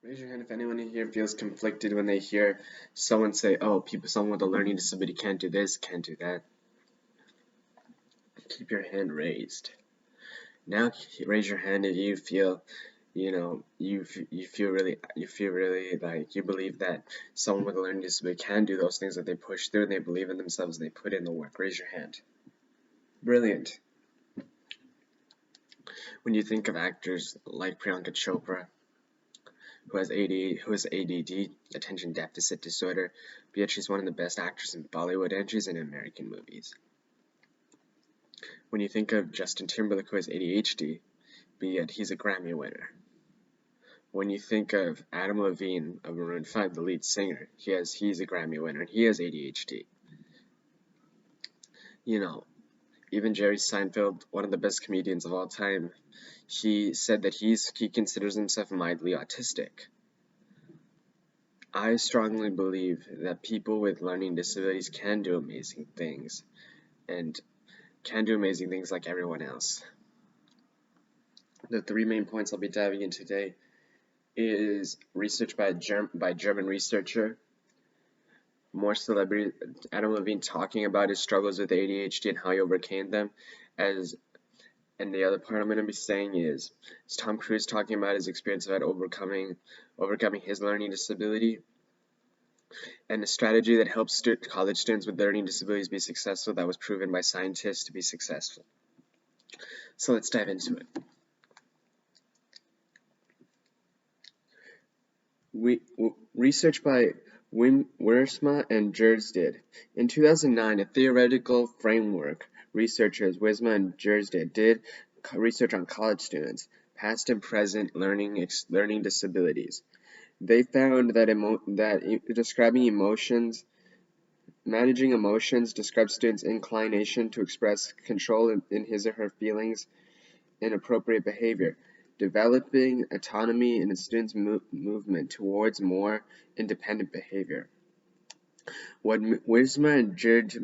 Raise your hand if anyone in here feels conflicted when they hear someone say, oh, someone with a learning disability can't do this, can't do that. Keep your hand raised. Now raise your hand if you feel, you feel really like you believe that someone with a learning disability can do those things that they push through and they believe in themselves and they put in the work. Raise your hand. Brilliant. When you think of actors like Priyanka Chopra, who has ADD, attention deficit disorder, yet she's one of the best actors in Bollywood and she's in American movies. When you think of Justin Timberlake, who has ADHD, but yet he's a Grammy winner. When you think of Adam Levine of Maroon 5, the lead singer, he's a Grammy winner and he has ADHD. Even Jerry Seinfeld, one of the best comedians of all time, he said that he considers himself mildly autistic. I strongly believe that people with learning disabilities can do amazing things and can do amazing things like everyone else. The three main points I'll be diving in today is research by German researcher, more celebrity, Adam Levine talking about his struggles with ADHD and how he overcame them, and the other part I'm going to be saying is Tom Cruise talking about his experience about overcoming his learning disability, and a strategy that helps college students with learning disabilities be successful that was proven by scientists to be successful. So let's dive into it. Research by Wiersma and Did. In 2009, a theoretical framework researchers Wisma and did research on college students, past and present learning disabilities. They found that describing emotions, managing emotions describes students' inclination to express control in his or her feelings and appropriate behavior, developing autonomy in a student's movement towards more independent behavior. What Wisma and Jerdid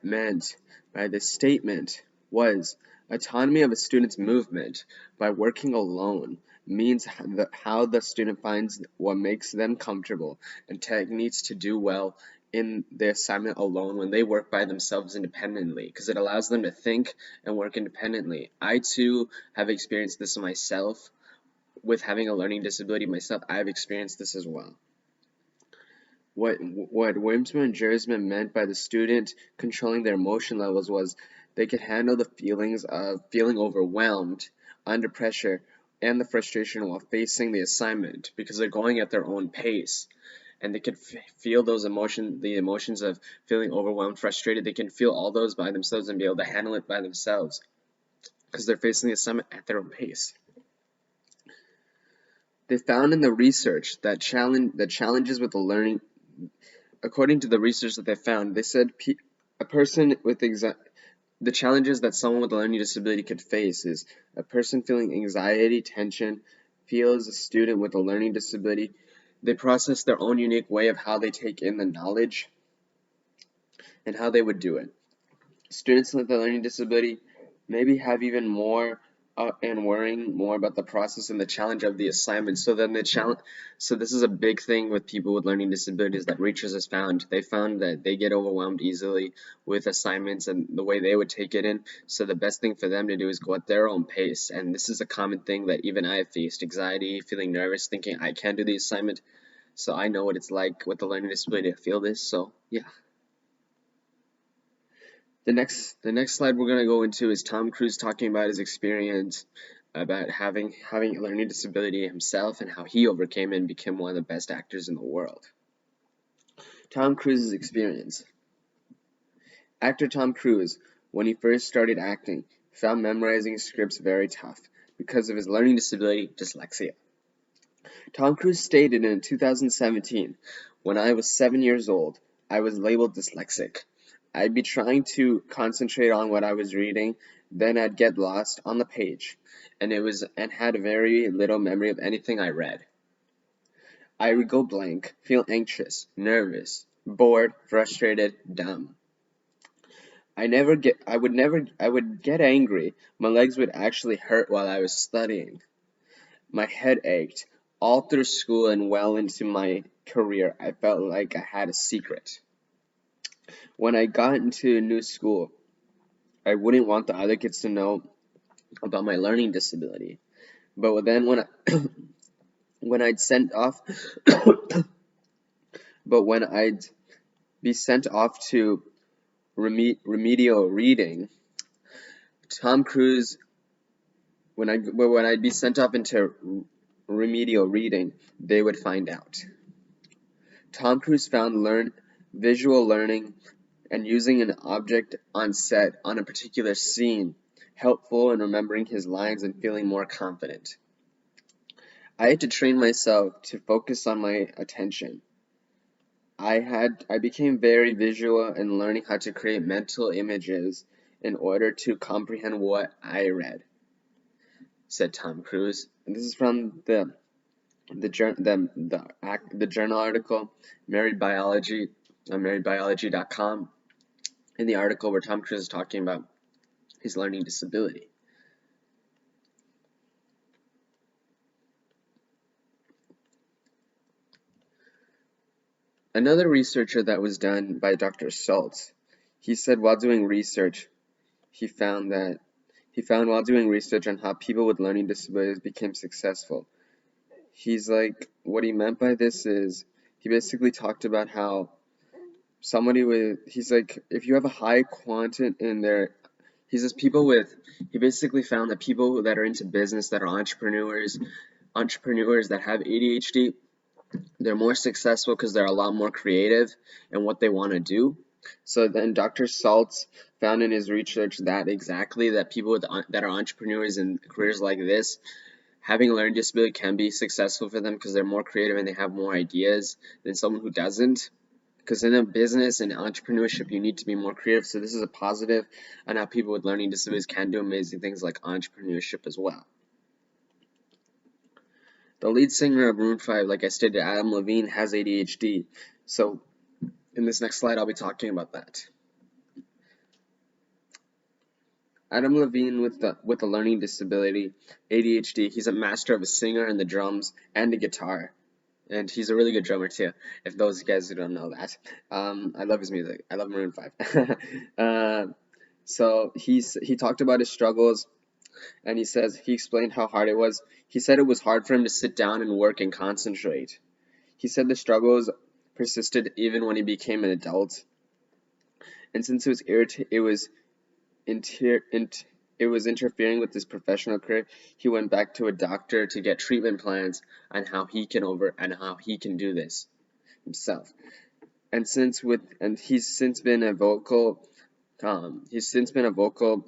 meant by this statement was autonomy of a student's movement by working alone means how the student finds what makes them comfortable and techniques to do well in the assignment alone when they work by themselves independently, because it allows them to think and work independently. I too have experienced this myself. With having a learning disability myself, I've experienced this as well. What Wimsman and Jersman meant by the student controlling their emotion levels was they could handle the feelings of feeling overwhelmed, under pressure, and the frustration while facing the assignment because they're going at their own pace. And they could feel those emotions, the emotions of feeling overwhelmed, frustrated. They can feel all those by themselves and be able to handle it by themselves because they're facing the assignment at their own pace. They found in the research that challenges with the learning, according to the research that they found, they said a person with the challenges that someone with a learning disability could face is a person feeling anxiety, tension, feels a student with a learning disability. They process their own unique way of how they take in the knowledge and how they would do it. Students with a learning disability maybe have even more and worrying more about the process and the challenge of the assignment. So this is a big thing with people with learning disabilities that researchers has found. They found that they get overwhelmed easily with assignments and the way they would take it in. So the best thing for them to do is go at their own pace. And this is a common thing that even I have faced: anxiety, feeling nervous, thinking I can't do the assignment. So I know what it's like with the learning disability to feel this. So yeah. The next slide we're going to go into is Tom Cruise talking about his experience about having a learning disability himself and how he overcame it and became one of the best actors in the world. Tom Cruise's experience. Actor Tom Cruise, when he first started acting, found memorizing scripts very tough because of his learning disability, dyslexia. Tom Cruise stated in 2017, "When I was 7 years old, I was labeled dyslexic. I'd be trying to concentrate on what I was reading, then I'd get lost on the page, and had very little memory of anything I read. I would go blank, feel anxious, nervous, bored, frustrated, dumb. I would get angry. My legs would actually hurt while I was studying. My head ached. All through school and well into my career, I felt like I had a secret. When I got into a new school, I wouldn't want the other kids to know about my learning disability. But then when I'd sent off, but when I'd be sent off to remedial reading, Tom Cruise, when I'd be sent off into remedial reading, they would find out. Tom Cruise found visual learning and using an object on set on a particular scene helpful in remembering his lines and feeling more confident. I had to train myself to focus on my attention. I became very visual in learning how to create mental images in order to comprehend what I read, said Tom Cruise. And this is from the journal article Married Biology on marriedbiology.com. In the article where Tom Cruise is talking about his learning disability. Another researcher that was done by Dr. Schultz, he said while doing research, he found while doing research on how people with learning disabilities became successful. He's like, what he meant by this is, he basically talked about how he's like, if you have a high quantum in their, he basically found that people that are into business, that are entrepreneurs that have ADHD, they're more successful because they're a lot more creative in what they want to do. So then Dr. Saltz found in his research that people that are entrepreneurs in careers like this, having a learning disability can be successful for them because they're more creative and they have more ideas than someone who doesn't. Because in a business and entrepreneurship, you need to be more creative. So this is a positive on how people with learning disabilities can do amazing things like entrepreneurship as well. The lead singer of Maroon 5, like I stated, Adam Levine, has ADHD. So in this next slide, I'll be talking about that. Adam Levine with a learning disability, ADHD, he's a master of a singer and the drums and the guitar. And he's a really good drummer too, if those guys who don't know that. I love his music. I love Maroon 5. So he talked about his struggles, and he explained how hard it was. He said it was hard for him to sit down and work and concentrate. He said the struggles persisted even when he became an adult. And since it was interfering with his professional career, he went back to a doctor to get treatment plans on how he can do this himself. And he's since been a vocal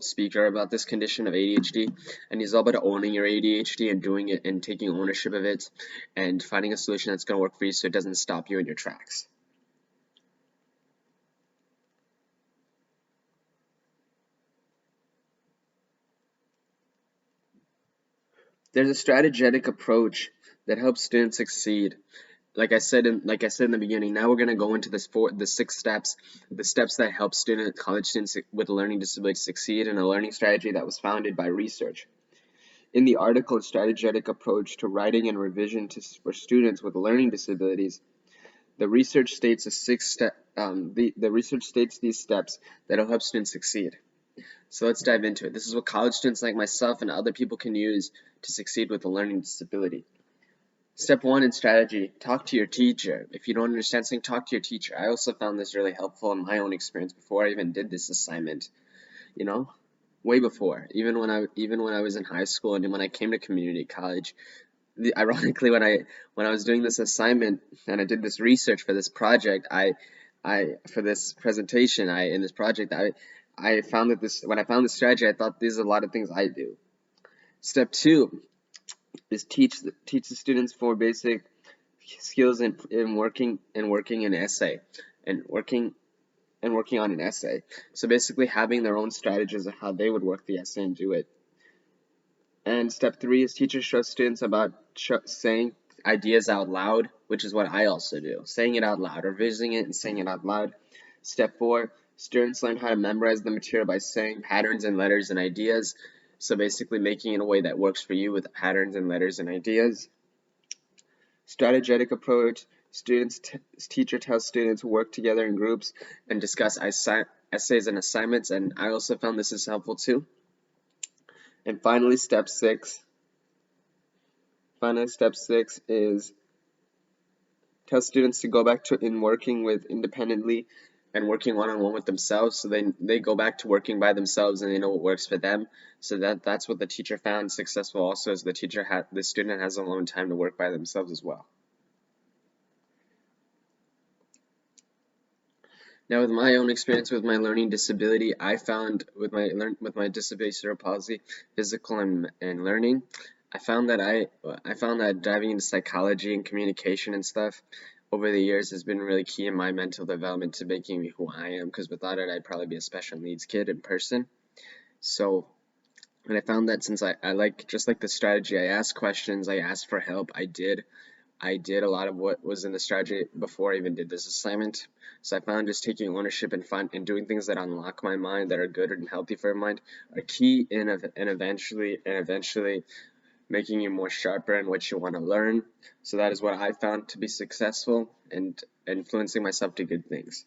speaker about this condition of ADHD, and he's all about owning your ADHD and doing it and taking ownership of it and finding a solution that's going to work for you so it doesn't stop you in your tracks. There's a strategic approach that helps students succeed. Like I said in the beginning, now we're going to go into the 6 steps, the steps that help college students with a learning disability succeed in a learning strategy that was founded by research. In the article, A Strategic Approach to Writing and Revision for Students with Learning Disabilities, the research states these steps that will help students succeed. So let's dive into it. This is what college students like myself and other people can use to succeed with a learning disability. Step 1 in strategy, talk to your teacher. If you don't understand something, talk to your teacher. I also found this really helpful in my own experience before I even did this assignment, way before, even when I was in high school and when I came to community college. Ironically, when I was doing this assignment and I did this research for this project, for this presentation, in this project, I found that when I found this strategy, I thought these are a lot of things I do. Step 2 is teach the students for basic skills in working an essay and working on an essay. So basically having their own strategies of how they would work the essay and do it. And step 3 is teachers show students about saying ideas out loud, which is what I also do. Saying it out loud, or revising it and saying it out loud. Step 4, students learn how to memorize the material by saying patterns and letters and ideas. So basically making it in a way that works for you with patterns and letters and ideas. Strategic approach. Teacher tells students to work together in groups and discuss essays and assignments, and I also found this is helpful too. And finally, step six is tell students to go back to working with independently and working one-on-one with themselves, so they go back to working by themselves and they know what works for them. So that's what the teacher found successful also, is the student has alone time to work by themselves as well. Now, with my own experience with my learning disability, I found with my disability cerebral palsy, physical and learning, I found that diving into psychology and communication and stuff over the years has been really key in my mental development to making me who I am. Because without it, I'd probably be a special needs kid in person. So, and I found that since I like just like the strategy, I asked questions, I asked for help, I did a lot of what was in the strategy before I even did this assignment. So I found just taking ownership and doing things that unlock my mind, that are good and healthy for my mind, are key in eventually making you more sharper in what you want to learn. So that is what I found to be successful and influencing myself to good things.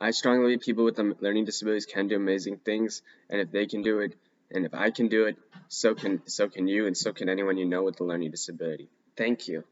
I strongly believe people with learning disabilities can do amazing things, and if they can do it, and if I can do it, so can you, and so can anyone you know with a learning disability. Thank you.